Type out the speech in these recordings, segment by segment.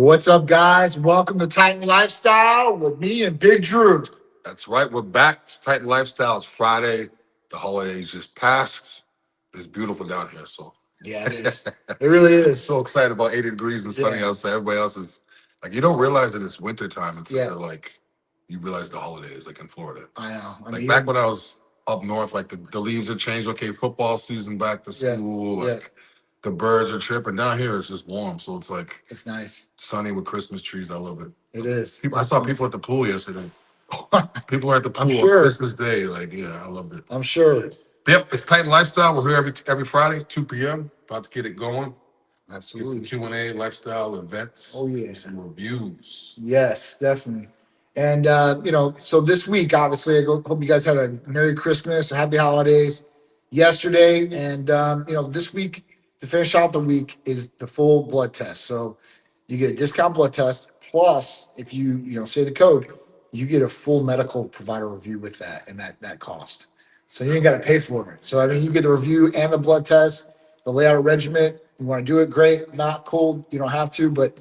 What's up, guys? Welcome to Titan Lifestyle with me and Big Drew. That's right. We're back. It's Titan Lifestyle. It's Friday. The holidays just passed. It's beautiful down here. So Yeah, it is. It really is. so excited about 80 degrees and sunny Yeah. outside. Everybody else is like, you don't realize that it's winter time until Yeah. you're like, you realize the holidays, like in Florida. I know. Like back when I was up north, like the leaves had changed. Okay, football season back to Yeah. school. Yeah. Like the birds are chirping. Down here, it's just warm. So it's like It's nice. sunny with Christmas trees. I love it. It is. I saw people at the pool yesterday. People were at the I'm pool on sure. Christmas Day. Like, yeah, I loved it. I'm sure. Yep, it's Titan Lifestyle. We're here every Friday, 2 p.m. About to get it going. Get Absolutely. some Q&A, lifestyle events. Oh, yeah. Some reviews. Yes, definitely. And, so this week, obviously, I hope you guys had a Merry Christmas, a Happy Holidays yesterday. And, this week, to finish out the week, is the full blood test. So you get a discount blood test. Plus, if you say the code, you get a full medical provider review with that and that cost. So you ain't got to pay for it. So, I mean, you get the review and the blood test, the layout regimen. You want to do it, great. Not cool, you don't have to, but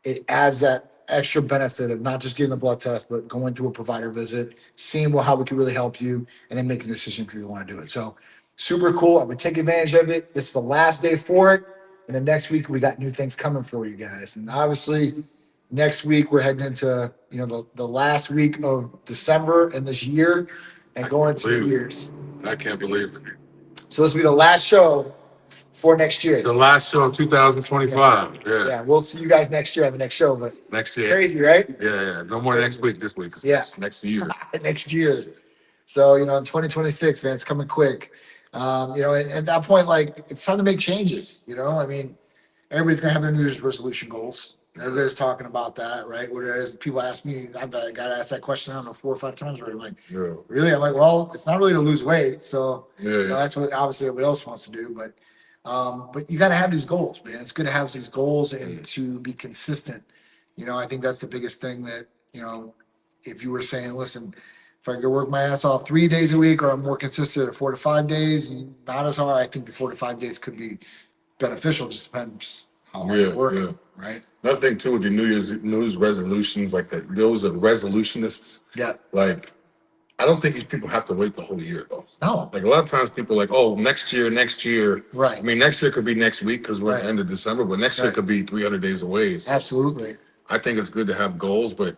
it adds that extra benefit of not just getting the blood test, but going through a provider visit, seeing how we can really help you, and then making a decision if you want to do it. So super cool. I would take advantage of it. This is the last day for it. And then next week, we got new things coming for you guys. And obviously, next week, we're heading into the last week of December in this year and going into New Year's. I can't believe it. So this will be the last show for next year. The last show of 2025. Yeah, we'll see you guys next year on the next show. But Next year. crazy, right? Yeah. No more next week, this week. Yeah. Next year. Next year. So, in 2026, man, it's coming quick. And at that point, like, it's time to make changes. I mean, everybody's going to have their New Year's resolution goals. Everybody's talking about that, right? What it is, people ask me, I've got to ask that question, I don't know, 4 or 5 times already. I'm like, really? I'm like, well, it's not really to lose weight. So, that's what obviously everybody else wants to do. But you got to have these goals, man. It's good to have these goals and to be consistent. I think that's the biggest thing that, if you were saying, listen, if I could work my ass off 3 days a week, or I'm more consistent at 4 to 5 days, not as hard, I think the 4 to 5 days could be beneficial. Just depends how hard you're working, right? Another thing too with the New Year's resolutions, like those are resolutionists. Yeah. Like, I don't think these people have to wait the whole year though. No. Like a lot of times people are like, oh, next year. Right. I mean, next year could be next week because we're at the end of December, but next year could be 300 days away. So Absolutely. I think it's good to have goals, but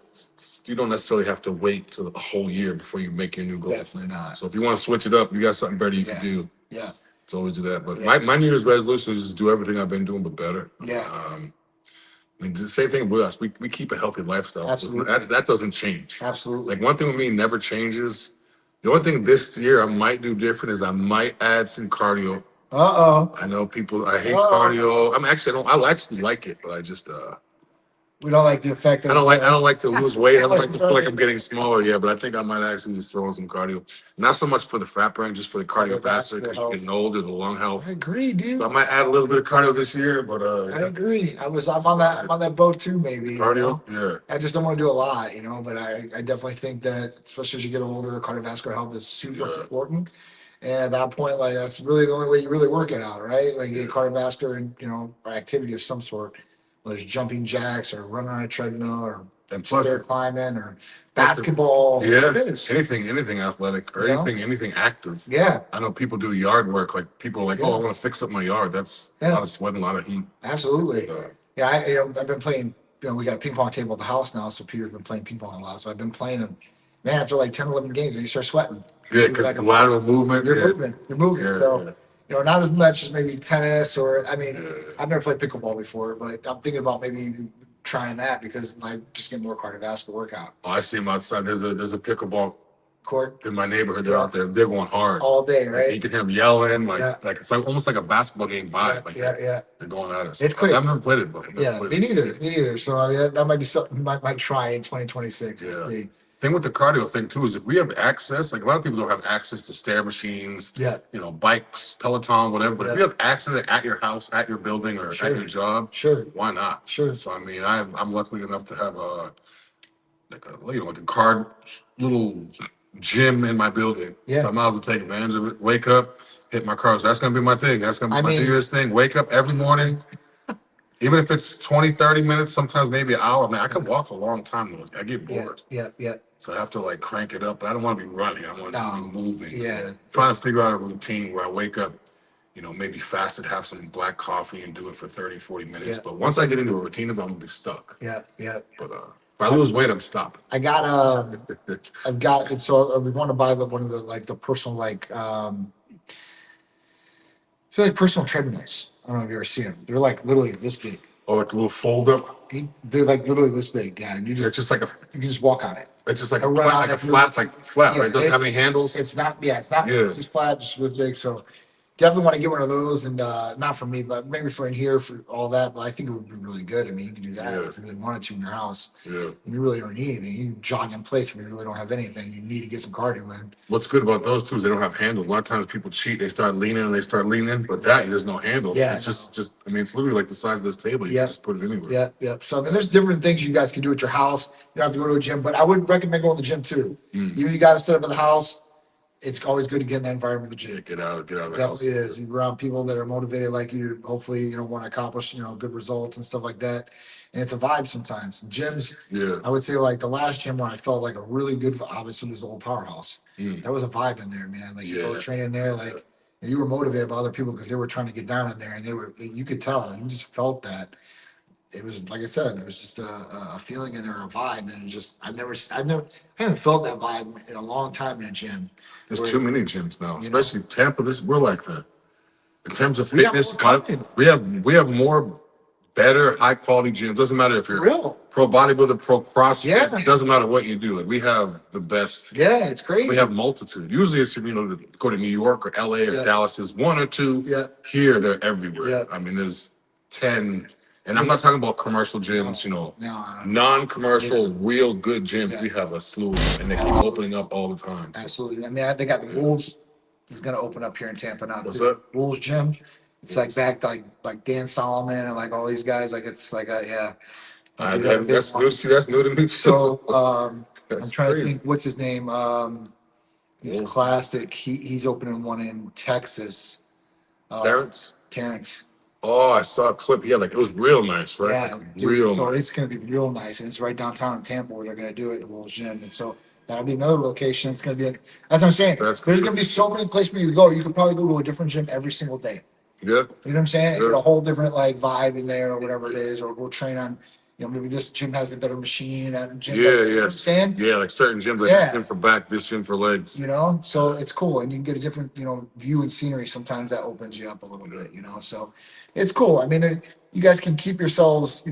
you don't necessarily have to wait till a whole year before you make your new goal. Definitely not. So if you want to switch it up, you got something better you can do. Yeah. It's always do that. But my New Year's resolution is just do everything I've been doing, but better. Yeah. I mean, the same thing with us. We keep a healthy lifestyle. Absolutely. That doesn't change. Absolutely. Like one thing with me never changes. The only thing this year I might do different is I might add some cardio. I know people. I hate cardio. I actually like it, but I just we don't like the effect. I don't like to lose weight. I don't like to feel like I'm getting smaller. Yeah, but I think I might actually just throw in some cardio. Not so much for the fat burn, just for the cardiovascular because you're getting older, the lung health. I agree, dude. So I might add a little bit of cardio this year, but I agree. I'm on that boat too, maybe. Cardio, yeah. I just don't want to do a lot, but I definitely think that, especially as you get older, cardiovascular health is super important. And at that point, like, that's really the only way you really work it out, right? Like, you get cardiovascular and activity of some sort. Whether it's jumping jacks or running on a treadmill or stair climbing or basketball. Yeah, anything athletic or anything active. Yeah. I know people do yard work. Like people are like, oh, I want to fix up my yard. That's a lot of sweat and a lot of heat. Absolutely. I've been playing, we got a ping pong table at the house now, so Peter's been playing ping pong a lot. So I've been playing them. Man, after like 10, 11 games, you start sweating. Yeah, because like lateral movement. You're moving. Yeah, so, not as much as maybe tennis I've never played pickleball before, but I'm thinking about maybe trying that because I just get more cardiovascular workout. Oh, I see them outside. There's a pickleball court in my neighborhood. They're out there. They're going hard all day, right? Like, you can hear them yelling, like it's like almost like a basketball game vibe. Yeah. They're going at us. It's crazy. I've never played it, but me neither. So that might be something I might try in 2026. Yeah. Thing with the cardio thing too is if we have access, like a lot of people don't have access to stair machines, bikes, Peloton, whatever. But if you have access at your house, at your building, or at your job, why not? Sure. So I mean, I'm lucky enough to have like a card little gym in my building. Yeah. So I might as well take advantage of it. Wake up, hit my car. So that's gonna be my thing. That's gonna be my New Year's thing. Wake up every morning. Even if it's 20, 30 minutes, sometimes maybe an hour. Man, I could walk a long time though. I get bored. Yeah. So I have to like crank it up. But I don't want to be running. I want to be moving. Yeah. So trying to figure out a routine where I wake up, maybe fasted, have some black coffee and do it for 30, 40 minutes. But once I get into a routine of it, I'm gonna be stuck. Yeah. But if I lose weight, I'm stopping. I've got so we want to buy one of the personal personal treadmills. I don't know if you've ever seen them. They're like literally this big. Oh, like a little fold up. They're like literally this big. Yeah, and It's just like you can just walk on it. It's just like a flat, yeah, right? It doesn't have any handles. It's not. Yeah, it's not. It's just flat, just really big. So definitely want to get one of those, and not for me, but maybe for in here for all that. But I think it would be really good. I mean, you can do that if you really wanted to in your house. Yeah. And you really don't need anything. You can jog in place if you really don't have anything. You need to get some cardio in. What's good about those too is they don't have handles. A lot of times people cheat. They start leaning, but there's no handles. Yeah, it's just. I mean, it's literally like the size of this table. You can just put it anywhere. Yeah. So I mean, there's different things you guys can do at your house. You don't have to go to a gym, but I would recommend going to the gym too. Even if you got to set up at the house. It's always good to get in that environment of the gym. Get out of the house. Definitely is. You're around people that are motivated like you. Hopefully, want to accomplish, good results and stuff like that. And it's a vibe sometimes. Gyms, I would say like the last gym where I felt like a really good, obviously was the old Powerhouse. That was a vibe in there, man. Like you were training there, like and you were motivated by other people because they were trying to get down in there, and you could tell, you just felt that. It was like I said, there was just a feeling in there, a vibe, and it was just I haven't felt that vibe in a long time in a gym. There's too many gyms now, especially Tampa. We're like that in terms of fitness. We have more better, high quality gyms. Doesn't matter if you're pro bodybuilder, pro CrossFit. It doesn't matter what you do. Like we have the best. Yeah, it's crazy. We have multitude. Usually it's to go to New York or LA or Dallas. There's one or two. Here they're everywhere. I mean, there's 10. And I'm not talking about commercial gyms, non-commercial, real good gyms. We have a slew, and they keep opening up all the time. So. Absolutely. I mean, they got the Wolves. Is going to open up here in Tampa now. What's that? Wolves gym. It's like back to like Dan Solomon and like all these guys. Like it's like that's new. See, that's new to me too. So I'm trying to think. What's his name? He's classic. He's opening one in Texas. Terrence. Oh, I saw a clip. Yeah, like it was real nice, right? Yeah, like, real so nice. It's going to be real nice, and it's right downtown in Tampa where they're going to do it, the Wolves Gym, and so that'll be another location. It's going to be, that's what I'm saying. There's going to be so many places where you go. You could probably go to a different gym every single day. Yeah. You know what I'm saying? Get a whole different like vibe in there or whatever it is, or go train on. Maybe this gym has a better machine. That gym, you know what I'm saying? Yeah, like certain gyms, like this gym for back, this gym for legs. So it's cool, and you can get a different, view and scenery. Sometimes that opens you up a little bit, So it's cool. I mean, you guys can keep yourselves,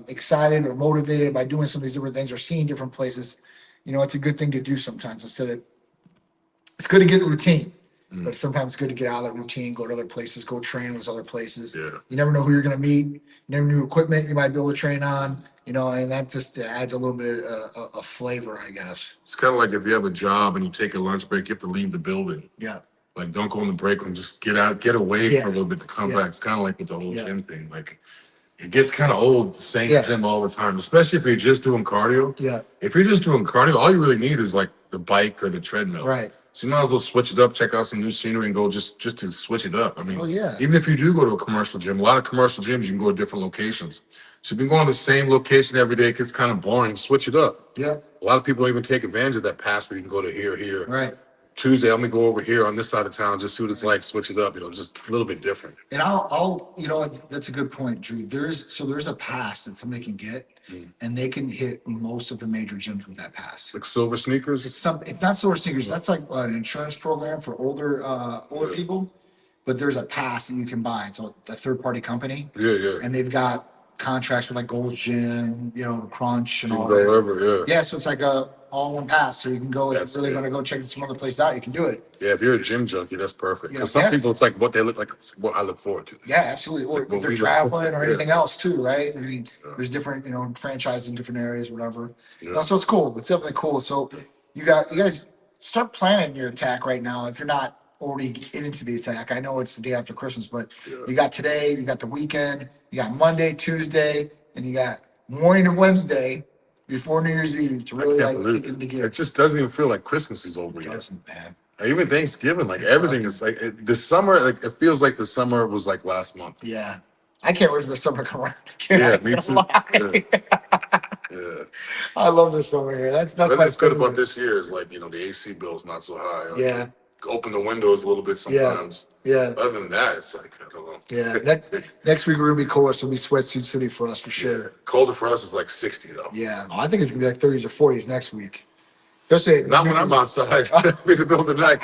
excited or motivated by doing some of these different things or seeing different places. It's a good thing to do sometimes. It's good to get a routine. But sometimes it's good to get out of that routine, go to other places, go train those other places. Yeah. You never know who you're going to meet. You never knew equipment you might be able to train on, and that just adds a little bit of flavor, I guess. It's kind of like if you have a job and you take a lunch break, you have to leave the building. Yeah. Like don't go in the break room, just get away for a little bit to come back. It's kind of like with the whole gym thing. Like it gets kind of old, the same gym all the time, especially if you're just doing cardio. Yeah. If you're just doing cardio, all you really need is like the bike or the treadmill. Right. So you might as well switch it up, check out some new scenery, and go just to switch it up. I mean, yeah. Even if you do go to a commercial gym, a lot of commercial gyms, you can go to different locations. So if you've been going to the same location every day, it gets kind of boring. Switch it up. Yeah. A lot of people don't even take advantage of that pass where you can go to here. Right. Tuesday, I'm gonna go over here on this side of town, just see what it's like, switch it up, just a little bit different. And that's a good point, Drew. There's a pass that somebody can get, and they can hit most of the major gyms with that pass. Like silver sneakers? It's not silver sneakers. That's like an insurance program for older people. But there's a pass that you can buy. It's a third party company. Yeah. And they've got contracts with like Gold's Gym, Crunch and all that. Wherever, yeah. So it's like a all-in-one pass, so you can go. If you're really going to go check some other place out, you can do it. Yeah, if you're a gym junkie, that's perfect. Because some people, it's like what they look like. It's what I look forward to. Yeah, absolutely. Or if they're traveling or anything else too, right? I mean, there's different, franchises in different areas, whatever. So it's cool. It's definitely cool. So you guys start planning your attack right now. If you're not already into the attack, I know it's the day after Christmas, but you got today, you got the weekend, you got Monday, Tuesday, and you got morning of Wednesday. Before New Year's Eve to really kick into gear. It just doesn't even feel like Christmas is over yet. It doesn't, man. Or even Thanksgiving, like everything is like the summer. Like it feels like the summer was like last month. Yeah, I can't wait for the summer to come around. Yeah, me too. Yeah. I love this summer here. That's What my is good about favorite. this year is like, the AC bill's not so high. Like, Yeah. open the windows a little bit sometimes. Yeah. Other than that, it's like, I don't know. Yeah. Next week we're gonna be cold, so it'll be sweatsuit city for us for sure. Yeah. Colder for us is like 60 though. Yeah. I think it's gonna be like 30s or 40s next week. Especially Not when I'm outside. I'm in the middle of the night.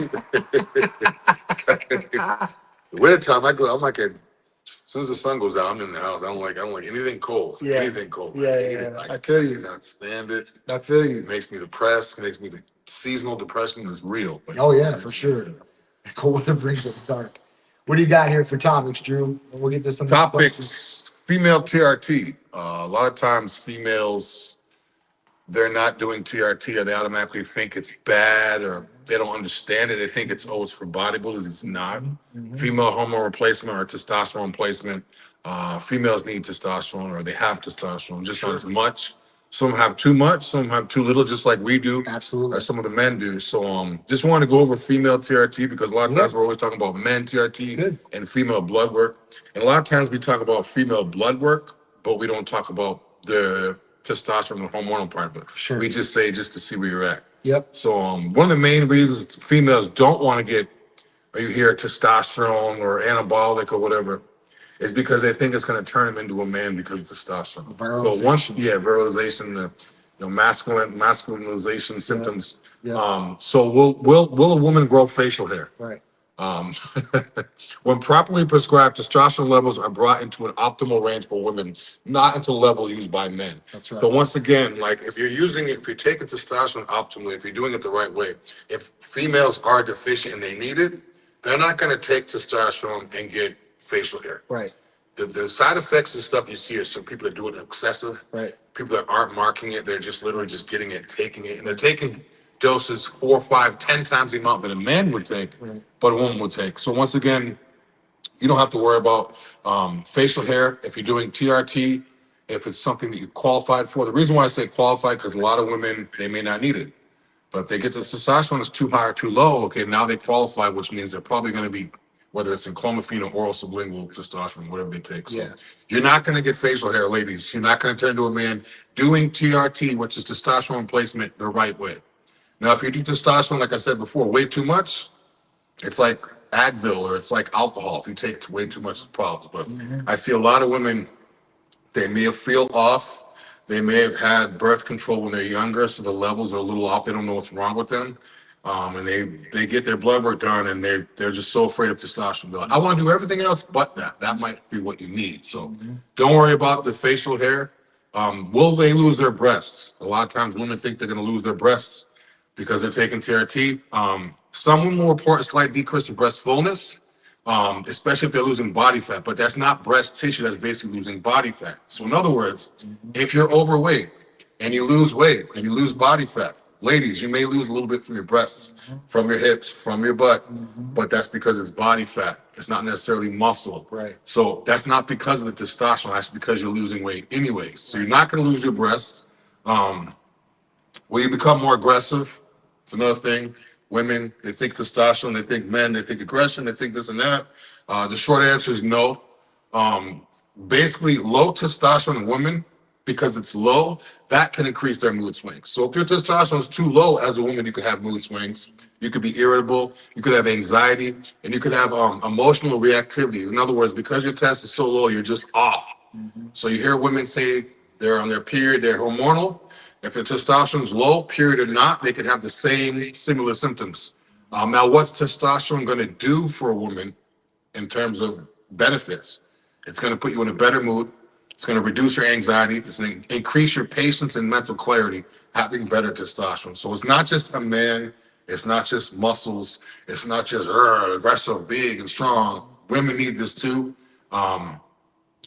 The wintertime, I'm like as soon as the sun goes down, I'm in the house. I don't like anything cold. Yeah. Anything cold. Yeah. I feel you. I cannot stand it. I feel you. It makes me depressed. Seasonal depression is real. Like, Oh yeah, for sure. Cold weather brings us dark. What do you got here for topics, Drew? We'll get this on topics. Female TRT. A lot of times females, they're not doing TRT or they automatically think it's bad or they don't understand it. They think it's for bodybuilders. It's not. Female hormone replacement or testosterone replacement. Females need testosterone or they have testosterone, just not as much. Some have too much, some have too little, just like we do. Absolutely. Or some of the men do. So just want to go over female TRT because a lot of times we're always talking about men TRT and female blood work. And a lot of times we talk about female blood work, but we don't talk about the testosterone and hormonal part of it. Sure. We just say just to see where you're at. Yep. So one of the main reasons females don't want to get, or you hear testosterone or anabolic or whatever, is because they think it's going to turn them into a man because of testosterone. Virilization. Virilization, masculinization symptoms. Yeah. So will a woman grow facial hair? Right. When properly prescribed, testosterone levels are brought into an optimal range for women, not into the level used by men. That's right. So once again, like if you're taking testosterone optimally, if you're doing it the right way, if females are deficient and they need it, they're not going to take testosterone and get facial hair. Right. The side effects and stuff you see are some people that do it excessive. Right. People that aren't marking it, they're just literally just getting it, taking it, and they're taking doses 4, 5, 10 times the amount that a man would take, but a woman would take. So once again, you don't have to worry about facial hair if you're doing TRT, if it's something that you qualified for. The reason why I say qualified, because a lot of women, they may not need it. But if they get the testosterone is too high or too low, okay, now they qualify, which means they're probably going to be, whether it's in clomiphene or oral sublingual testosterone, whatever they take. So you're not going to get facial hair, ladies. You're not going to turn into a man doing TRT, which is testosterone replacement, the right way. Now, if you do testosterone, like I said before, way too much, it's like Advil or it's like alcohol. If you take way too much, it's problems. But I see a lot of women, they may have feel off. They may have had birth control when they're younger, so the levels are a little off. They don't know what's wrong with them. And they get their blood work done and they're just so afraid of testosterone. They're like, I want to do everything else but that. That might be what you need. So don't worry about the facial hair. Will they lose their breasts? A lot of times women think they're going to lose their breasts because they're taking TRT. Some women will report a slight decrease in breast fullness, especially if they're losing body fat, but that's not breast tissue, that's basically losing body fat. So in other words, if you're overweight and you lose weight and you lose body fat, ladies, you may lose a little bit from your breasts, from your hips, from your butt, but that's because it's body fat. It's not necessarily muscle. Right. So that's not because of the testosterone, that's because you're losing weight anyways. So you're not gonna lose your breasts. Will you become more aggressive? It's another thing. Women, they think testosterone, they think men, they think aggression, they think this and that. The short answer is no. Basically, low testosterone in women, because it's low, that can increase their mood swings. So if your testosterone is too low as a woman, you could have mood swings. You could be irritable, you could have anxiety, and you could have emotional reactivity. In other words, because your test is so low, you're just off. So you hear women say they're on their period, they're hormonal. If their testosterone is low, period or not, they could have the same similar symptoms. Now, what's testosterone going to do for a woman in terms of benefits? It's going to put you in a better mood. It's going to reduce your anxiety. It's going to increase your patience and mental clarity, having better testosterone. So it's not just a man. It's not just muscles. It's not just aggressive, big, and strong. Women need this too. And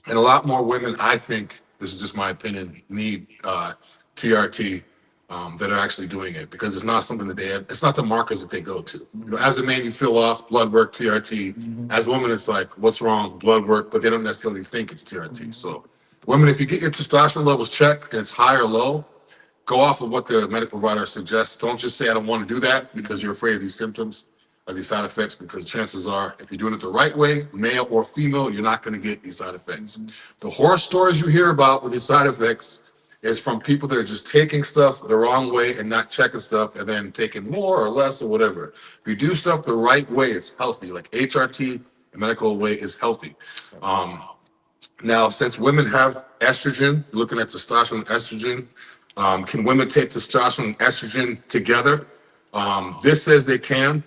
a lot more women, I think, this is just my opinion, need TRT that are actually doing it, because it's not something that it's not the markers that they go to. You know, as a man, you feel off, blood work, TRT. As a woman, it's like, what's wrong, blood work, but they don't necessarily think it's TRT. So women, if you get your testosterone levels checked and it's high or low, go off of what the medical provider suggests. Don't just say, I don't want to do that because you're afraid of these symptoms. of these side effects, because chances are, if you're doing it the right way, male or female, you're not going to get these side effects. The horror stories you hear about with these side effects is from people that are just taking stuff the wrong way and not checking stuff and then taking more or less or whatever. If you do stuff the right way, it's healthy. Like HRT, the medical way, is healthy. Now, since women have estrogen, you're looking at testosterone and estrogen. Can women take testosterone and estrogen together? This says they can.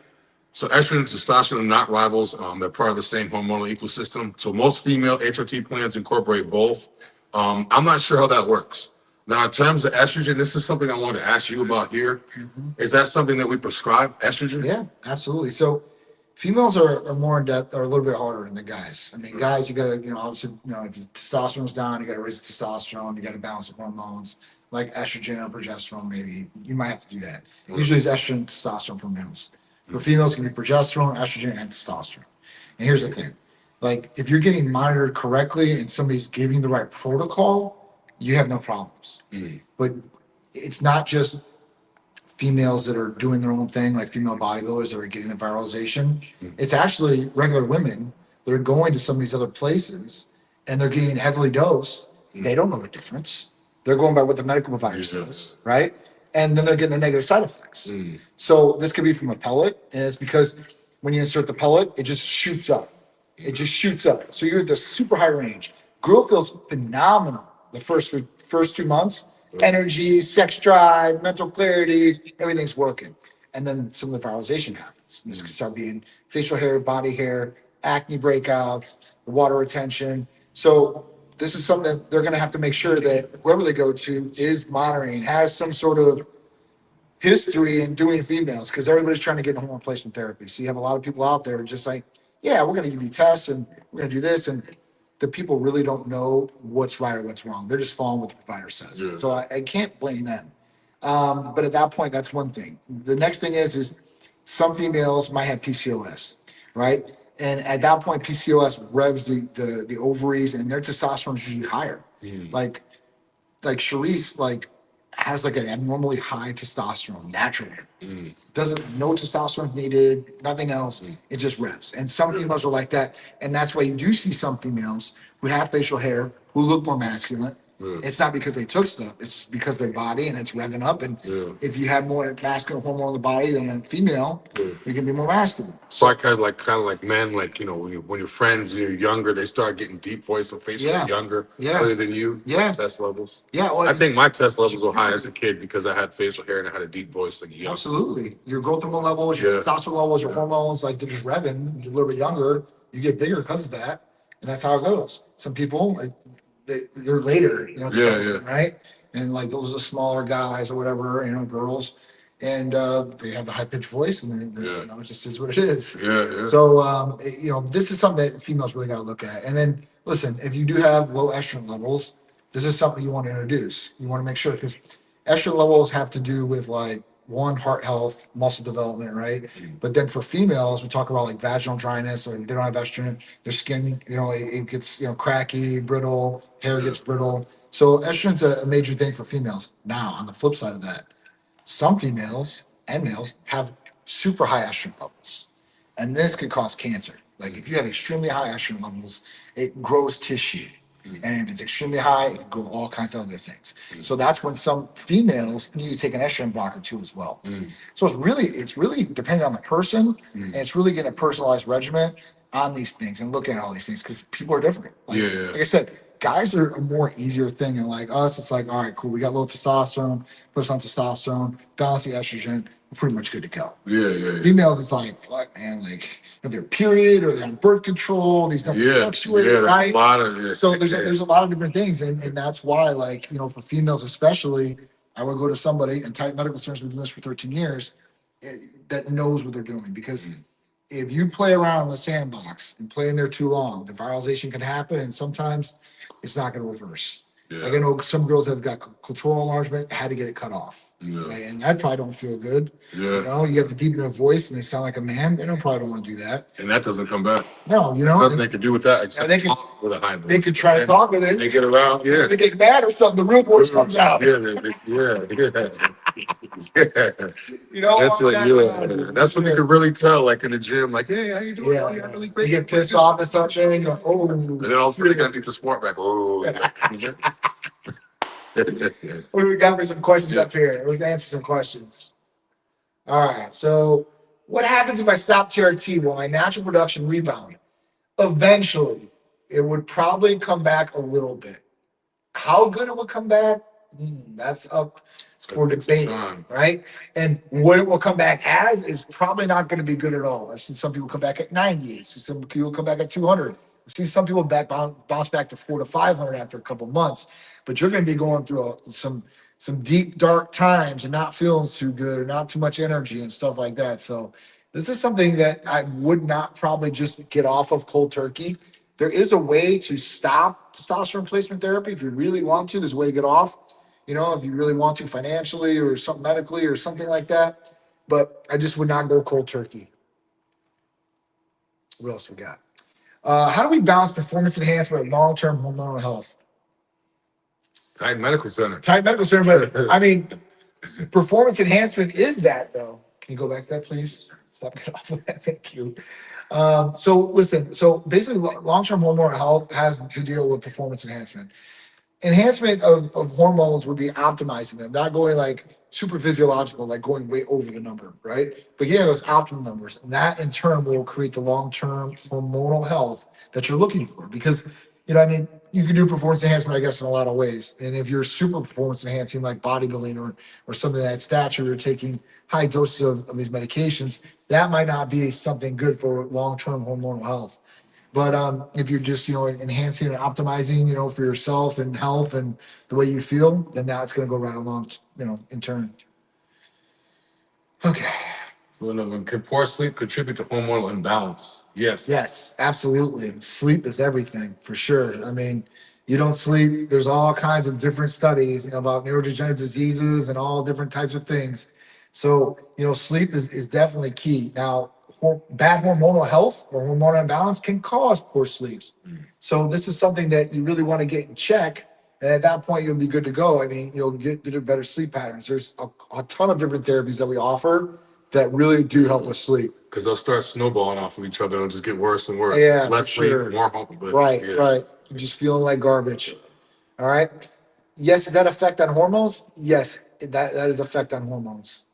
So estrogen and testosterone are not rivals. They're part of the same hormonal ecosystem. So most female HRT plans incorporate both. I'm not sure how that works. Now, in terms of estrogen, this is something I wanted to ask you about here. Is that something that we prescribe, estrogen? Yeah, absolutely. So females are more in depth, are a little bit harder than the guys. I mean, guys, you got to, obviously, if your testosterone's down, you got to raise the testosterone, you got to balance the hormones, like estrogen or progesterone, maybe. You might have to do that. Usually it's estrogen and testosterone for males. For females, it can be progesterone, estrogen, and testosterone. And here's the thing. Like, if you're getting monitored correctly and somebody's giving the right protocol, you have no problems. But it's not just females that are doing their own thing, like female bodybuilders that are getting the viralization. It's actually regular women that are going to some of these other places and they're getting heavily dosed. They don't know the difference. They're going by what the medical provider says, right? And then they're getting the negative side effects. So this could be from a pellet, and it's because when you insert the pellet, it just shoots up. It just shoots up. So you're at this super high range. Girl feels phenomenal the first 2 months. Energy, sex drive, mental clarity, everything's working. And then some of the viralization happens. This could start being facial hair, body hair, acne breakouts, the water retention. So this is something that they're going to have to make sure that whoever they go to is monitoring, has some sort of history in doing females, because everybody's trying to get hormone replacement therapy. So you have a lot of people out there just like, yeah, we're going to give you tests and we're going to do this. And the people really don't know what's right or what's wrong. They're just following what the provider says. Yeah. So I can't blame them. But at that point, that's one thing. The next thing is some females might have PCOS, right? And at that point, PCOS revs the ovaries, and their testosterone is usually higher. Like Tsikouris, has like an abnormally high testosterone naturally. No testosterone needed, nothing else. It just revs. And some females are like that. And that's why you do see some females who have facial hair who look more masculine. It's not because they took stuff, it's because their body and it's revving up. And if you have more masculine hormone in the body than a female, you can be more masculine. So I kind of like men, when you're friends and you're younger, they start getting deep voice and facial hair younger, other than you. Test levels. Well, I think my test levels were high as a kid because I had facial hair and I had a deep voice. Absolutely. Your growth hormone levels, your testosterone levels, your hormones, they're just revving. You're a little bit younger, you get bigger because of that. And that's how it goes. Some people, they're later, right? And those are smaller guys or whatever, girls, and they have the high pitched voice, and it just is what it is. So this is something that females really got to look at. And then listen, if you do have low estrogen levels, this is something you want to introduce. You want to make sure, because estrogen levels have to do with heart health, muscle development, right? But then for females, we talk about vaginal dryness, or they don't have estrogen, their skin, it gets, cracky, brittle, hair gets brittle. So estrogen's a major thing for females. Now, on the flip side of that, some females and males have super high estrogen levels. And this can cause cancer. If you have extremely high estrogen levels, it grows tissue. And if it's extremely high, it can go all kinds of other things. So that's when some females need to take an estrogen blocker too as well. So it's really dependent on the person, and it's really getting a personalized regimen on these things and looking at all these things, because people are different. Like I said, guys are a more easier thing, and us, it's all right, cool. We got low testosterone, put us on testosterone, balance the estrogen, we're pretty much good to go. Females, it's fuck, man, if they're period or they're on birth control, these don't fluctuate, right? A lot of so there's a lot of different things, and that's why, for females especially, I would go to somebody, and Titan Medical Center's been doing this for 13 years, that knows what they're doing, because if you play around in the sandbox and play in there too long, the viralization can happen, and sometimes it's not going to reverse. I know some girls have got clitoral enlargement, had to get it cut off. And that probably don't feel good. You have to deepen their voice and they sound like a man. They probably don't want to do that. And that doesn't come back. No, nothing they can do with that except talk with a high voice. They could try to talk with it. They get around, They get mad or something, the real voice comes out. You know, that's like, yeah. That's when you can really tell, like in the gym, like, hey, how you doing? Yeah, Oh, you're really great. you get pissed off at something, and you're like, oh. And then all of a sudden, you gotta get the sport back. Oh, What do we got for some questions up here? Let's answer some questions. All right. So, what happens if I stop TRT? Will my natural production rebound? Eventually, it would probably come back a little bit. How good it would come back, that's up for debate, right? And what it will come back as is probably not going to be good at all. I've seen some people come back at 90. I've seen some people come back at 200. I've seen some people bounce back to 400 to 500 after a couple months. But you're going to be going through some deep, dark times and not feeling too good or not too much energy and stuff like that. So this is something that I would not probably just get off of cold turkey. There is a way to stop testosterone replacement therapy if you really want to. There's a way to get off, if you really want to financially or something medically or something like that. But I just would not go cold turkey. What else we got? How do we balance performance enhancement with long-term hormonal health? Tight Medical Center. Tight Medical Center, but I mean, performance enhancement is that though. Can you go back to that, please? Stop getting off of that. Thank you. So listen, so basically long-term hormonal health has to deal with performance enhancement. Enhancement of hormones would be optimizing them, not going like super physiological, like going way over the number, right? But getting those optimal numbers. And that in turn will create the long-term hormonal health that you're looking for. Because, you can do performance enhancement, I guess, in a lot of ways. And if you're super performance enhancing like bodybuilding or something of that stature, you're taking high doses of these medications, that might not be something good for long-term hormonal health. But if you're just, enhancing and optimizing, for yourself and health and the way you feel, then that's going to go right along, in turn. Okay. So, can poor sleep contribute to hormonal imbalance? Yes. Yes, absolutely. Sleep is everything, for sure. I mean, you don't sleep. There's all kinds of different studies about neurodegenerative diseases and all different types of things. So, sleep is definitely key. Now, bad hormonal health or hormonal imbalance can cause poor sleep. So this is something that you really want to get in check. And at that point, you'll be good to go. I mean, you'll get better sleep patterns. There's a ton of different therapies that we offer that really do help with sleep. Because they'll start snowballing off of each other and just get worse and worse. Yeah, less sleep, more home. Right. You're just feeling like garbage. All right. Yes, did that affect on hormones? Yes, that is effect on hormones.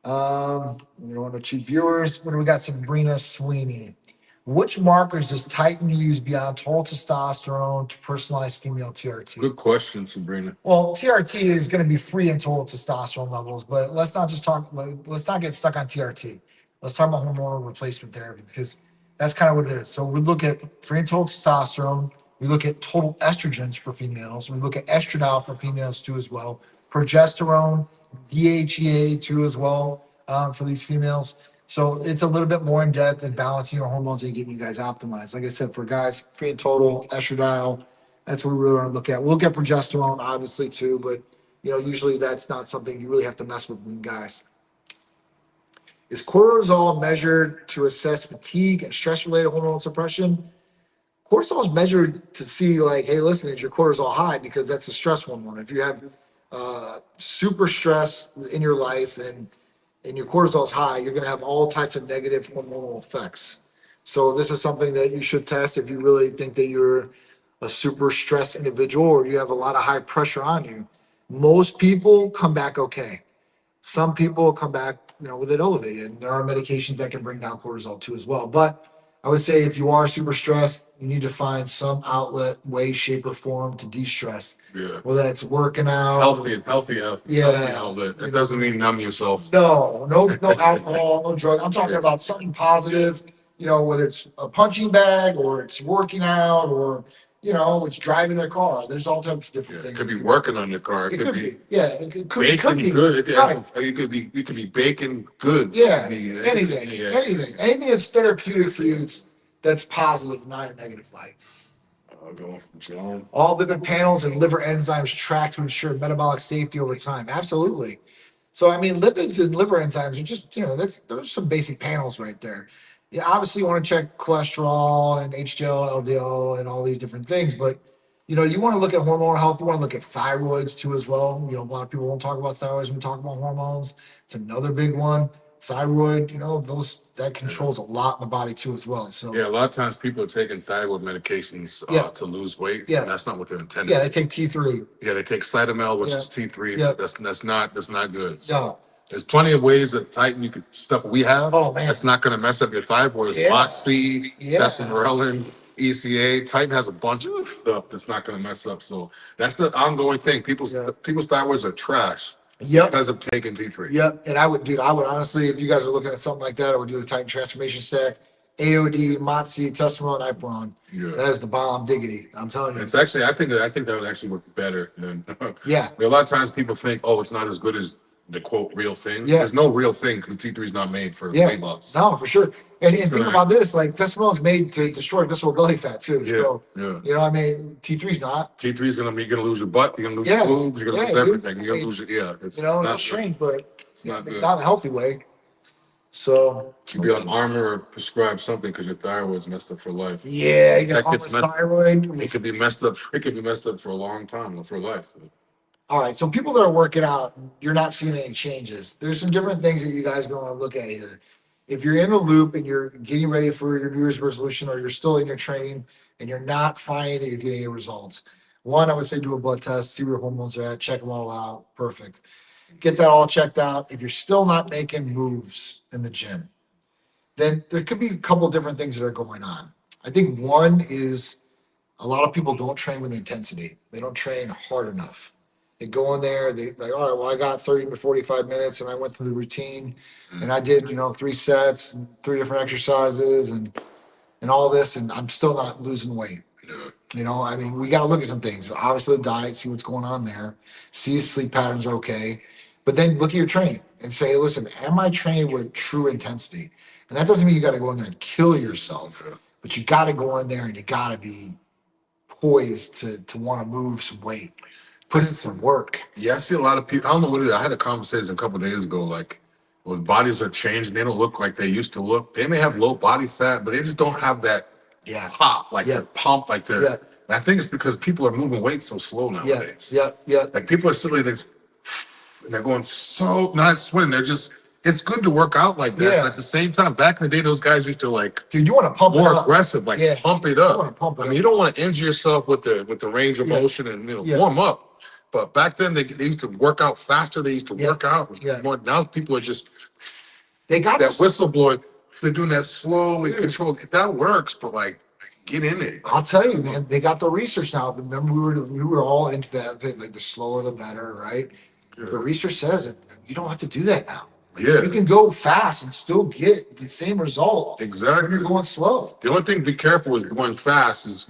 We don't want to cheat viewers. When we got Sabrina Sweeney. Which markers does Titan use beyond total testosterone to personalize female TRT? Good question, Sabrina. Well, TRT is going to be free in total testosterone levels, but let's not get stuck on TRT. Let's talk about hormonal replacement therapy because that's kind of what it is. So we look at free and total testosterone. We look at total estrogens for females. We look at estradiol for females too as well. Progesterone, DHEA too as well for these females. So it's a little bit more in depth and balancing your hormones and getting you guys optimized. Like I said, for guys, free and total, estradiol, that's what we really want to look at. We'll look at progesterone, obviously, too, but usually that's not something you really have to mess with guys. Is cortisol measured to assess fatigue and stress-related hormone suppression? Cortisol is measured to see, like, hey, listen, is your cortisol high? Because that's a stress hormone. If you have super stress in your life and your cortisol is high, you're going to have all types of negative hormonal effects. So this is something that you should test if you really think that you're a super stressed individual or you have a lot of high pressure on you. Most people come back okay. Some people come back, with it elevated. And there are medications that can bring down cortisol too as well. But I would say if you are super stressed, you need to find some outlet, way, shape, or form to de-stress. Yeah. Whether that's working out. Healthy outlet. That doesn't mean numb yourself. No alcohol, no drug. I'm talking about something positive, whether it's a punching bag or it's working out or, it's driving a car. There's all types of different things. It could be working on your car. It could be. Yeah. It could be cooking. Good. Right. You could be baking goods. Yeah. Anything that's therapeutic for you that's positive, not a negative light. Going from John. All lipid panels and liver enzymes track to ensure metabolic safety over time. Absolutely. So, lipids and liver enzymes are just, those are some basic panels right there. Yeah, obviously you want to check cholesterol and HDL, LDL, and all these different things, but you want to look at hormonal health. You want to look at thyroids too as well. A lot of people don't talk about thyroids when we talk about hormones. It's another big one. Thyroid, that controls a lot in the body too as well. So yeah, a lot of times people are taking thyroid medications to lose weight, and that's not what they're intended. Yeah, they take T3. Yeah, they take Cytomel, which is T3. Yeah. That's not good. So No. there's plenty of ways that tighten you could stuff we have. Oh man, that's not going to mess up your thyroid. It's MOTS-C, Desmorilin, ECA. Titan has a bunch of stuff that's not going to mess up. So that's the ongoing thing. People's thyroids are trash. Because of taking T3. Yep. And I would honestly, if you guys are looking at something like that, I would do the Titan Transformation Stack, AOD, MOTS-C, Testosterone, and Iperon. Yeah. That is the bomb diggity. I'm telling you. It's actually, I think that would actually work better than. Yeah. A lot of times people think, oh, it's not as good as the quote real thing. Yeah. There's no real thing because T3 is not made for weight loss. No, for sure. And think about this, like testosterone is made to destroy visceral belly fat too. So, T3's not. T3 is gonna lose your butt. You're gonna lose your boobs. You're gonna lose everything. You're gonna lose your It's not shrink, but it's not good. Not in a healthy way. So you be on Armor or prescribe something because your thyroid's messed up for life. Yeah, you got thyroid. It could be messed up. It could be messed up for a long time, for life. All right, so people that are working out, you're not seeing any changes. There's some different things that you guys are going to look at here. If you're in the loop and you're getting ready for your New Year's resolution, or you're still in your training and you're not finding that you're getting any results, one, I would say do a blood test, see where your hormones are at, check them all out. Perfect. Get that all checked out. If you're still not making moves in the gym, then there could be a couple of different things that are going on. I think one is a lot of people don't train with intensity. They don't train hard enough. They go in there, all right, well, I got 30 to 45 minutes and I went through the routine and I did, 3 sets, and 3 different exercises and all this, and I'm still not losing weight. We got to look at some things. Obviously the diet, see what's going on there, see if sleep patterns are okay, but then look at your training and say, listen, am I training with true intensity? And that doesn't mean you got to go in there and kill yourself, but you got to go in there and you got to be poised to want to move some weight. Put in some work. Yeah, I see a lot of people. I don't know what it is. I had a conversation a couple of days ago, like, well, bodies are changing. They don't look like they used to look. They may have low body fat, but they just don't have that pop, like that pump, like that. And I think it's because people are moving weight so slow nowadays. Like people are silly, and they're going so not sweating. They're just. It's good to work out like that. But at the same time, back in the day, those guys used to Dude, you want to pump more it up. aggressive, like pump it up. You want to pump it up. You don't want to injure yourself with the range of motion and warm up. But back then, they used to work out faster. They used to work out more. Now people are just they got that whistle blowing. They're doing that slow and controlled. That works, but get in it. I'll tell you, man. They got the research now. Remember, we were all into that. Like the slower, the better, right? Yeah. The research says that you don't have to do that now. You can go fast and still get the same result. Exactly. When you're going slow. The only thing to be careful is going fast is,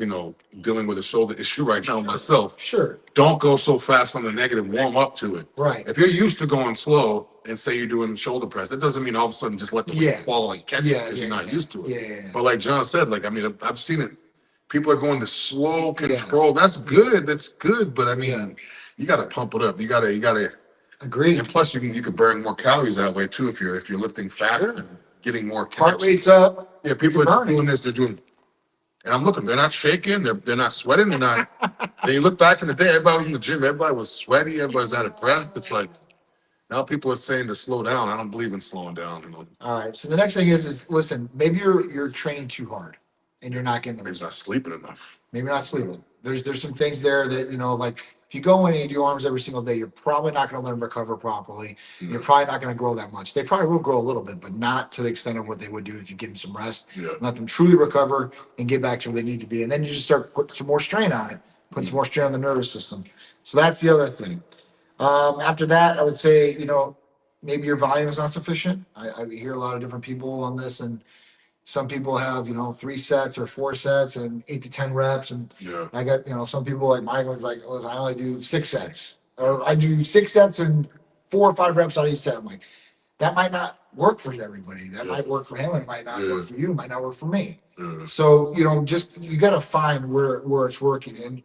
dealing with a shoulder issue right now myself. Sure. Don't go so fast on the negative. Warm up to it. Right. If you're used to going slow and say you're doing shoulder press, that doesn't mean all of a sudden just let the weight fall and catch it because you're not used to it. Yeah. But like John said, I've seen it. People are going to slow control. That's good. That's good. But you got to pump it up. You got to. Agreed. And plus, you can burn more calories that way too if you're lifting faster and getting more heart rate's up. Yeah, people are doing this. They're doing, and I'm looking. They're not shaking. They're not sweating. They're not. Then you look back in the day. Everybody was in the gym. Everybody was sweaty. Everybody's out of breath. It's like now people are saying to slow down. I don't believe in slowing down. All right. So the next thing is listen. Maybe you're training too hard, and you're not getting the results. Maybe not sleeping enough. Maybe not sleeping. There's some things there that like. If you go in and you do arms every single day, you're probably not going to learn to recover properly. Mm-hmm. You're probably not going to grow that much. They probably will grow a little bit, but not to the extent of what they would do if you give them some rest, let them truly recover and get back to where they need to be. And then you just start putting some more strain on it, putting some more strain on the nervous system. So that's the other thing. After that, I would say, maybe your volume is not sufficient. I hear a lot of different people on this, and some people have, 3 sets or 4 sets and 8 to 10 reps. And I got, some people like Mike was like, I only do 6 sets, or I do 6 sets and 4 or 5 reps on each set. I'm like, that might not work for everybody. That might work for him. It might not work for you. It might not work for me. So, you got to find where it's working. And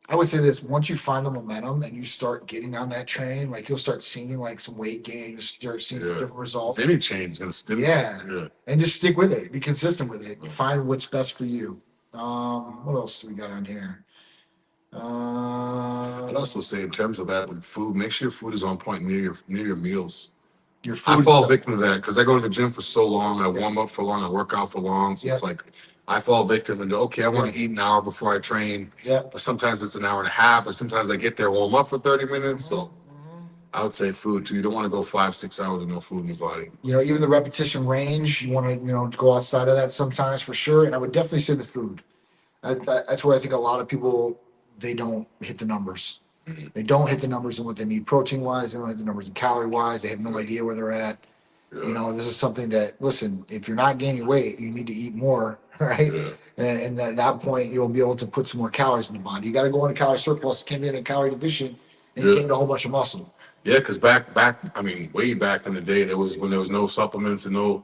I would say this, once you find the momentum and you start getting on that train, you'll start seeing some weight gain, start seeing some different results. Any change gonna stick. Yeah. And just stick with it. Be consistent with it. Find what's best for you. What else do we got on here? I'd also say in terms of that with food, make sure your food is on point near your meals. Your I food. fall victim to that because I go to the gym for so long, I warm up for long, I work out for long. So it's like I fall victim into okay, I want to eat an hour before I train. Yeah. But sometimes it's an hour and a half, and sometimes I get there, warm up for 30 minutes. So I would say food too. You don't want to go 5, 6 hours with no food in your body. Even the repetition range, you want to, go outside of that sometimes for sure. And I would definitely say the food. That's where I think a lot of people, they don't hit the numbers. They don't hit the numbers in what they need protein wise. They don't hit the numbers in calorie wise. They have no idea where they're at. This is something that, listen, if you're not gaining weight, you need to eat more, right? Yeah. And at that point, you'll be able to put some more calories in the body. You got to go into calorie surplus, can't be in a calorie deficient, and you gain a whole bunch of muscle. Yeah, because way back in the day, there was when there was no supplements and no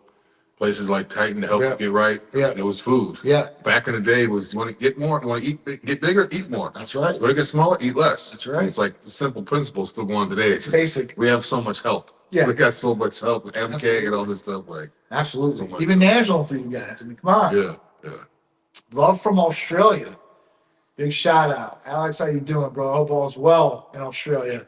places like Titan to help you get right. Yeah. And it was food. Yeah. Back in the day, it was you want to get more, you want to get bigger, eat more. That's right. You want to get smaller, eat less. That's right. So it's like the simple principle still going today. It's just, basic. We have so much help. Yeah. We got so much help with MK and all this stuff. Like absolutely. So even national for you guys. I mean, come on. Yeah. Love from Australia. Big shout out. Alex, how you doing, bro? I hope all's well in Australia.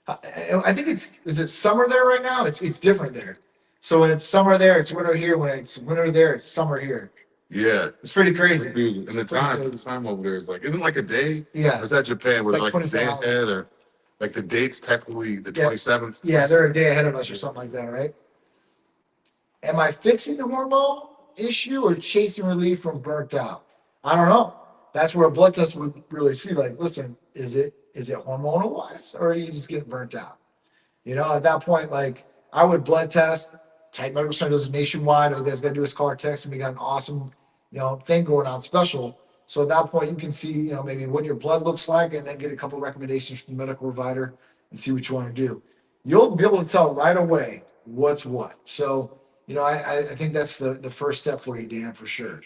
I think is it summer there right now? It's different there. So when it's summer there, it's winter here. When it's winter there, it's summer here. Yeah. It's pretty crazy. Confusing. And the time over there is like, isn't it like a day? Yeah. Is that Japan where like a 24 day hours. ahead or like the date's technically the 27th? Yeah, they're a day ahead of us or something like that, right? Am I fixing the hormone issue or chasing relief from burnt out? I don't know. That's where a blood test would really see. Like, listen, is it hormonal wise, or are you just getting burnt out? At that point, like I would blood test. Titan Medical Center does it nationwide. All you guys got to do is call or text, and we got an awesome, thing going on special. So at that point, you can see, maybe what your blood looks like, and then get a couple recommendations from the medical provider and see what you want to do. You'll be able to tell right away what's what. So, I think that's the first step for you, Dan, for sure.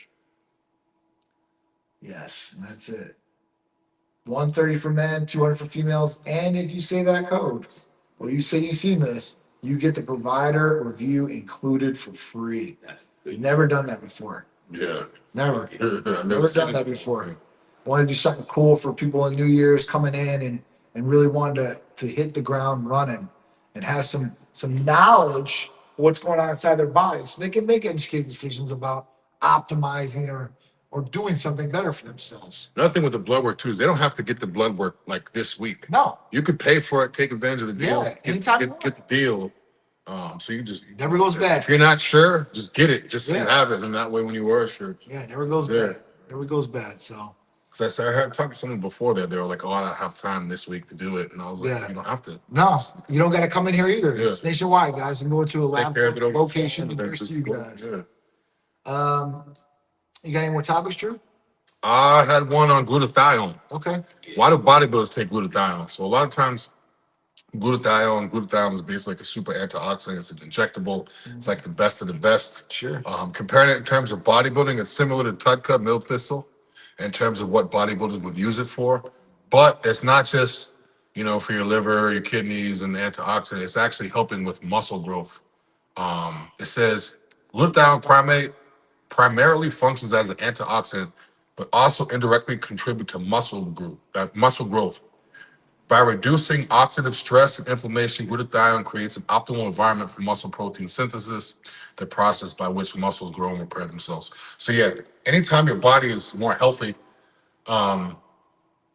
Yes, that's it. 130 for men, 200 for females. And if you say that code, or you say you've seen this, you get the provider review included for free. Never done that before. Yeah. Never. Never done that before. Want to do something cool for people in New Year's coming in and really wanted to hit the ground running and have some knowledge of what's going on inside their bodies so they can make educated decisions about optimizing or doing something better for themselves. Another thing with the blood work too is they don't have to get the blood work like this week. No. You could pay for it, take advantage of the deal. Yeah, anytime get the deal. So you just never goes bad. If you're not sure, just get it. Just so you have it, and that way when you were sure. Yeah, it never goes bad. Never goes bad. So. Because I heard talking to someone before that they were like, "Oh, I don't have time this week to do it," and I was like, "You don't have to." No, you don't got to come in here either. It's nationwide, guys. You can go to a lab location nearest you guys. You got any more topics, Drew? I had one on glutathione. Okay. Why do bodybuilders take glutathione? So a lot of times, glutathione is basically like a super antioxidant. It's an injectable. It's like the best of the best. Sure. Comparing it in terms of bodybuilding, it's similar to Tudka, milk thistle, in terms of what bodybuilders would use it for. But it's not just, for your liver, your kidneys, and the antioxidant. It's actually helping with muscle growth. It says glutathione primarily functions as an antioxidant, but also indirectly contribute to muscle growth. By reducing oxidative stress and inflammation, glutathione creates an optimal environment for muscle protein synthesis, the process by which muscles grow and repair themselves. So anytime your body is more healthy, and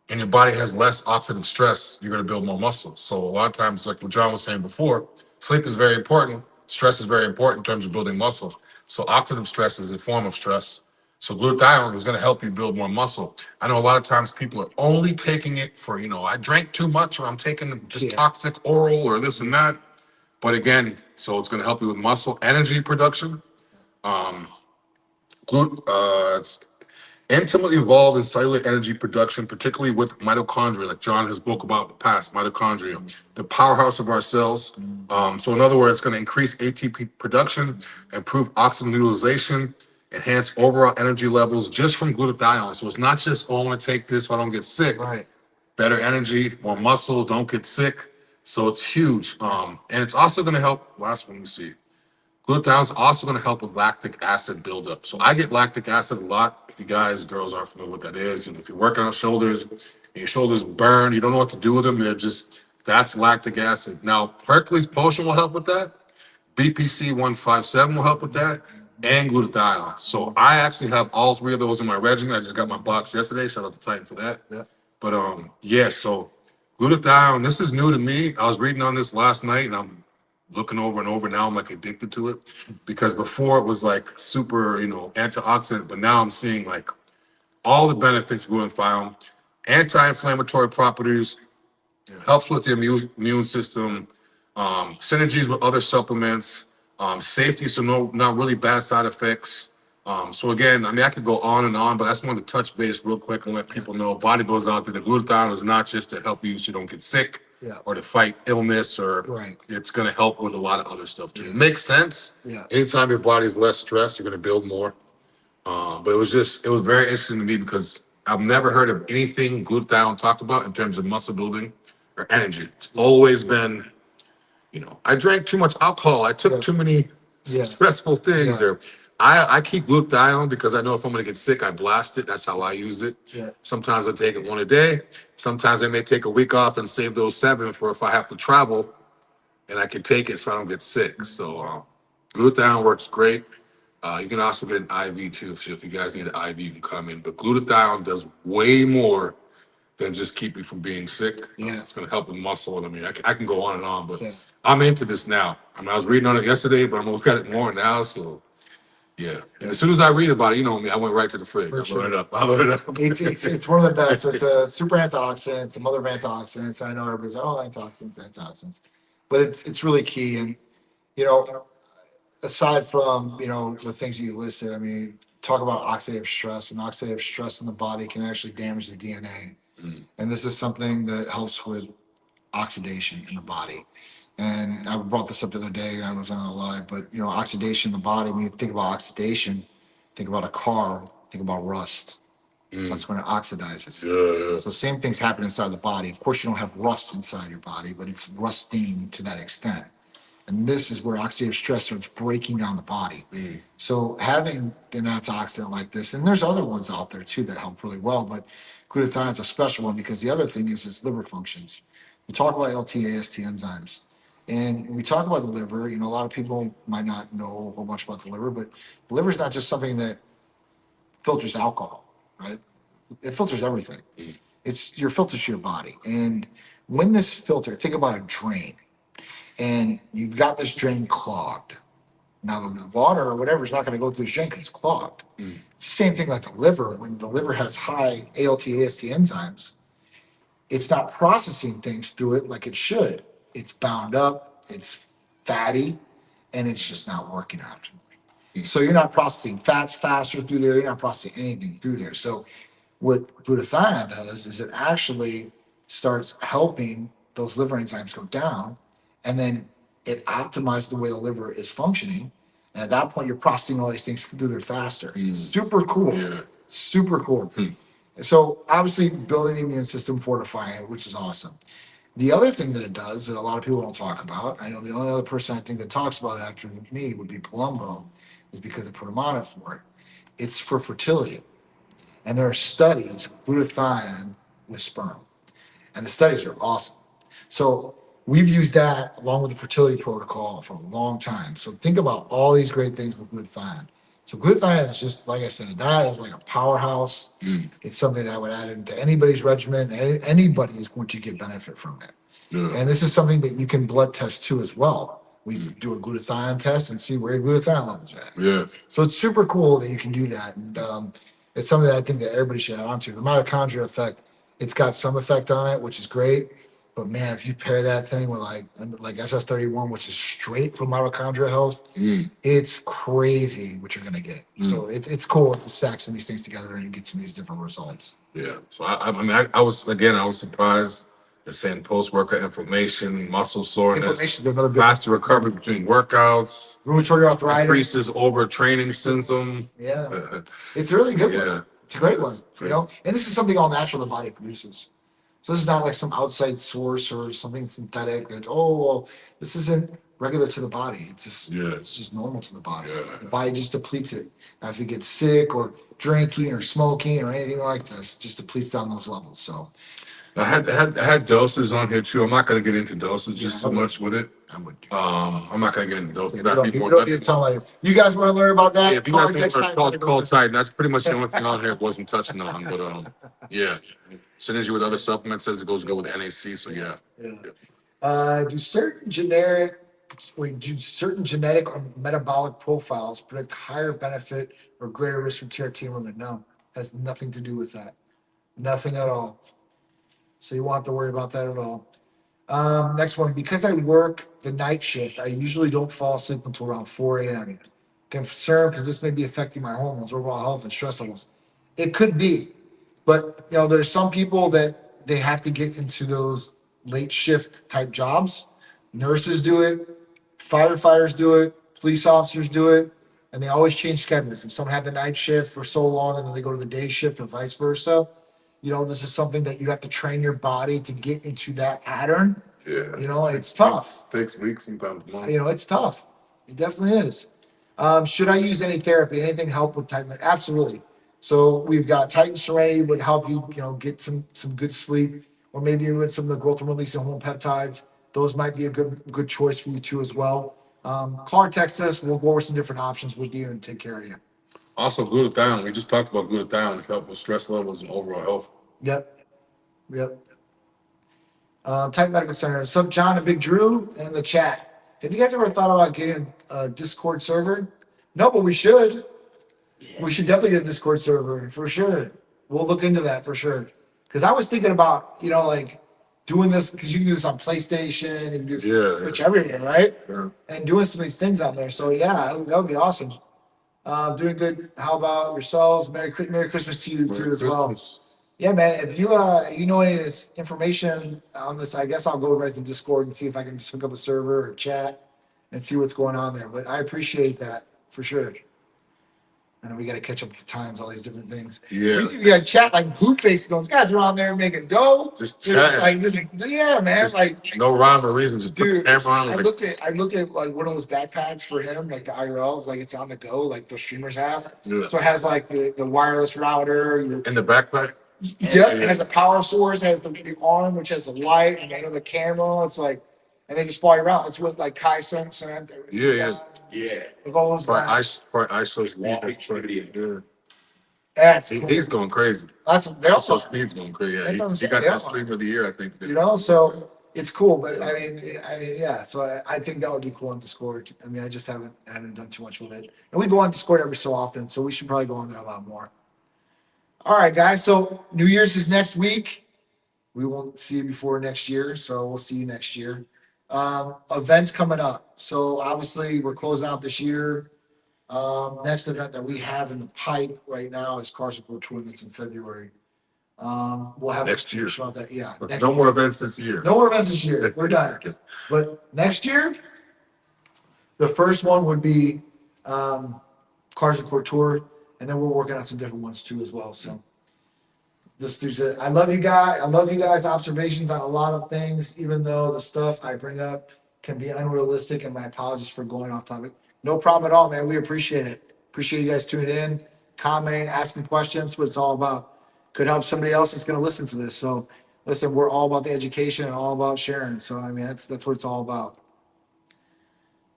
your body has less oxidative stress, you're going to build more muscle. So a lot of times, like what John was saying before, sleep is very important. Stress is very important in terms of building muscle. So oxidative stress is a form of stress. So glutathione is going to help you build more muscle. I know a lot of times people are only taking it for, I drank too much, or I'm taking just toxic oral or this and that. But again, so it's going to help you with muscle energy production. It's intimately involved in cellular energy production, particularly with mitochondria, like John has spoke about in the past, mitochondria, the powerhouse of our cells. So in other words, it's going to increase ATP production, improve oxygen utilization, enhance overall energy levels just from glutathione. So it's not just, I want to take this so I don't get sick. Right. Better energy, more muscle, don't get sick. So it's huge. And it's also going to help, last one we see, Glutathione is also going to help with lactic acid buildup. So I get lactic acid a lot. If you guys, girls aren't familiar with what that is, and if you're working on shoulders and your shoulders burn, you don't know what to do with them. That's lactic acid. Now, Hercules Potion will help with that. BPC 157 will help with that, and glutathione. So I actually have all three of those in my regimen. I just got my box yesterday. Shout out to Titan for that. Yeah. But yeah, so glutathione, this is new to me. I was reading on this last night and I'm looking over and over. Now I'm like addicted to it because before it was like super, antioxidant, but now I'm seeing like all the benefits of glutathione, anti-inflammatory properties, helps with the immune system, synergies with other supplements, safety, so not really bad side effects. So again, I mean, I could go on and on, but I just wanted to touch base real quick and let people know, bodybuilders out there, the glutathione is not just to help you so you don't get sick or to fight illness, or it's going to help with a lot of other stuff too. It makes sense. Anytime your body's less stressed, you're going to build more. But it was very interesting to me because I've never heard of anything glutathione talked about in terms of muscle building or energy. It's always been, I drank too much alcohol. I took too many stressful things. Or I keep glutathione because I know if I'm going to get sick, I blast it. That's how I use it. Sometimes I take it one a day. Sometimes I may take a week off and save those 7 for if I have to travel, and I can take it so I don't get sick. So glutathione works great. You can also get an IV too. So if you guys need an IV, you can come in. But glutathione does way more than just keep you from being sick. It's going to help with muscle. And I mean, I can go on and on, but I'm into this now. I mean, I was reading on it yesterday, but I'm going to look at it more now. So, yeah. And as soon as I read about it, you know me, I went right to the fridge. I loaded it up. It's one of the best. It's a super antioxidant, some other antioxidants. I know everybody's like, oh, antioxidants. But it's really key. And, aside from, the things you listed, I mean, talk about oxidative stress, and oxidative stress in the body can actually damage the DNA. And this is something that helps with oxidation in the body. And I brought this up the other day. I was on a live, but oxidation in the body. When you think about oxidation, think about a car. Think about rust. That's when it oxidizes. So same things happen inside the body. Of course, you don't have rust inside your body, but it's rusting to that extent. And this is where oxidative stress starts breaking down the body. So having an antioxidant like this, and there's other ones out there too that help really well, but glutathione is a special one because the other thing is its liver functions. We talk about LT-AST enzymes. And when we talk about the liver, a lot of people might not know a whole bunch about the liver, but the liver is not just something that filters alcohol, right? It filters everything. It's your filter to your body. And when this filter, think about a drain, and you've got this drain clogged. Now the water or whatever is not going to go through this drain because it's clogged. It's the same thing like the liver. When the liver has high ALT-AST enzymes, it's not processing things through it like it should. It's bound up, it's fatty, and it's just not working optimally. So you're not processing fats faster through there. You're not processing anything through there. So what glutathione does is it actually starts helping those liver enzymes go down, and then it optimizes the way the liver is functioning. And at that point, you're processing all these things through there faster. Super cool. Super cool. So obviously building the immune system, fortifying it, which is awesome. The other thing that it does that a lot of people don't talk about, I know the only other person I think that talks about it after me would be Palumbo, is because they put him on it for it. It's for fertility. And there are studies, glutathione with sperm. And the studies are awesome. So we've used that along with the fertility protocol for a long time. So think about all these great things with glutathione. So glutathione is just, like I said, that is like a powerhouse. It's something that I would add into anybody's regimen. Anybody is going to get benefit from it. And this is something that you can blood test too as well. We do a glutathione test and see where your glutathione levels are at. So it's super cool that you can do that. And it's something that I think that everybody should add on to. The mitochondria effect, it's got some effect on it, which is great. But man, if you pair that thing with like SS31, which is straight for mitochondrial health, it's crazy what you're gonna get. So it's cool if you stack some of these things together and you get some of these different results. So I was surprised. They're saying post-workout inflammation, muscle soreness, faster recovery between workouts, rheumatoid arthritis, increases overtraining syndrome. It's a really good one. It's a great one, And this is something all natural the body produces. So this is not like some outside source or something synthetic that, this isn't regular to the body. It's just normal to the body. The body just depletes it. Now, if you get sick or drinking or smoking or anything like this, just depletes down those levels. So I had doses on here too. I'm not going to get into doses just too much with it. I would do. I'm not going to get into doses. You don't need to tell me. You guys want to learn about that? Yeah, if you guys want to learn, call Titan. That's pretty much the only thing on here it wasn't touching on. But yeah, synergy with other supplements says it goes good with NAC. So yeah. Do certain genetic or metabolic profiles predict higher benefit or greater risk for TRT in women? No, has nothing to do with that. Nothing at all. So you won't have to worry about that at all. Next one, because I work the night shift, I usually don't fall asleep until around 4 a.m. Concerned because this may be affecting my hormones, overall health, and stress levels. It could be, but there's some people that they have to get into those late shift type jobs. Nurses do it, firefighters do it, police officers do it, and they always change schedules. And some have the night shift for so long, and then they go to the day shift, or vice versa. This is something that you have to train your body to get into that pattern. Yeah. It's tough. It takes weeks, sometimes months. It's tough. It definitely is. Should I use any therapy? Anything help with Titan? Absolutely. So we've got Titan Serenity would help you, get some good sleep, or maybe even some of the growth and release hormone peptides. Those might be a good choice for you too as well. Call or text us. We'll go over some different options with you and take care of you. Also, glutathione. We just talked about glutathione to help with stress levels and overall health. Yep. Titan Medical Center. What's up, John and Big Drew in the chat? Have you guys ever thought about getting a Discord server? No, but we should. Yeah. We should definitely get a Discord server for sure. We'll look into that for sure. Because I was thinking about, doing this, because you can do this on PlayStation, you can do this Twitch everywhere, right? Yeah. And doing some of these things on there. So yeah, that would be awesome. Doing good. How about yourselves? Merry Christmas to you too as well. Yeah, man. If you any of this information on this, I guess I'll go right to Discord and see if I can just hook up a server or chat and see what's going on there. But I appreciate that for sure. I know we got to catch up with the times, all these different things. Yeah. We got to chat like Blueface. Those guys are on there making dough. Just chat. Yeah, man. Just no rhyme or reason. Just put the camera on. I looked at like one of those backpacks for him, like the IRLs, like it's on the go, like those streamers have. Yeah. So it has like the wireless router. In the backpack? Yeah, it has a power source, has the arm, which has the light, and the camera. It's like, and they just fly around. It's with like Kai Sense and yeah. With all those ISO's That's cool. He's going crazy. That's ISO speed's going crazy. Yeah, he got that stream of the year, I think. So it's cool, but I mean, yeah. So I think that would be cool on Discord. I mean, I just haven't done too much with it, and we go on Discord every so often, so we should probably go on there a lot more. All right, guys. So New Year's is next week. We won't see you before next year, so we'll see you next year. Events coming up. So obviously we're closing out this year. Next event that we have in the pipe right now is Classical Tour that's in February. We'll have next year. About that. Yeah. No more events this year. No more events this year. We're done. But next year, the first one would be Classical Tour, and then we're working on some different ones too as well. So this dude said, I love you guys. I love you guys' observations on a lot of things, even though the stuff I bring up can be unrealistic, and my apologies for going off topic. No problem at all, man. We appreciate it. Appreciate you guys tuning in, comment, asking questions, what it's all about. Could help somebody else that's going to listen to this. So listen, we're all about the education and all about sharing. So, I mean, that's what it's all about.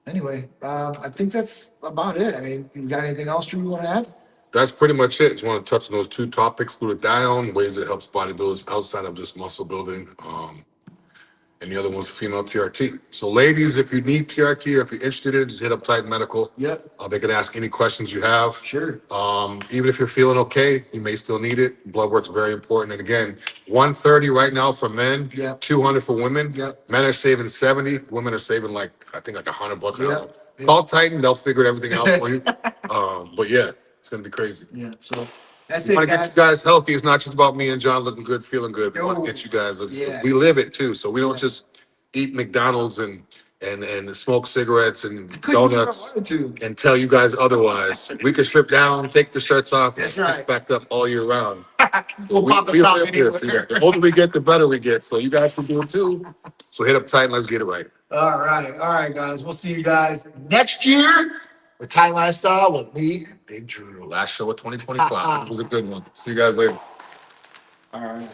Anyway, I think that's about it. I mean, you got anything else, Drew, you want to add? That's pretty much it. Just want to touch on those two topics: glutathione, ways it helps bodybuilders outside of just muscle building, and the other one's female TRT. So, ladies, if you need TRT or if you're interested in it, just hit up Titan Medical. Yep. They can ask any questions you have. Sure. Even if you're feeling okay, you may still need it. Blood work's very important. And again, $130 right now for men. Yep. $200 for women. Yep. Men are saving $70. Women are saving I think $100. Yep. Call Titan; they'll figure everything out for you. But yeah. It's gonna be crazy. Yeah, so that's we want to get you guys healthy. It's not just about me and John looking good, feeling good. We want to get you guys. We live it too, so we don't just eat McDonald's and smoke cigarettes and donuts and tell you guys otherwise. We can strip down, take the shirts off, and strip back up all year round. we live this. Yeah. The older we get, the better we get. So you guys can do it too. So hit up Titan. Let's get it right. All right, guys. We'll see you guys next year with Time Lifestyle with me and Big Drew. Last show of 2025. It was a good one. See you guys later. All right.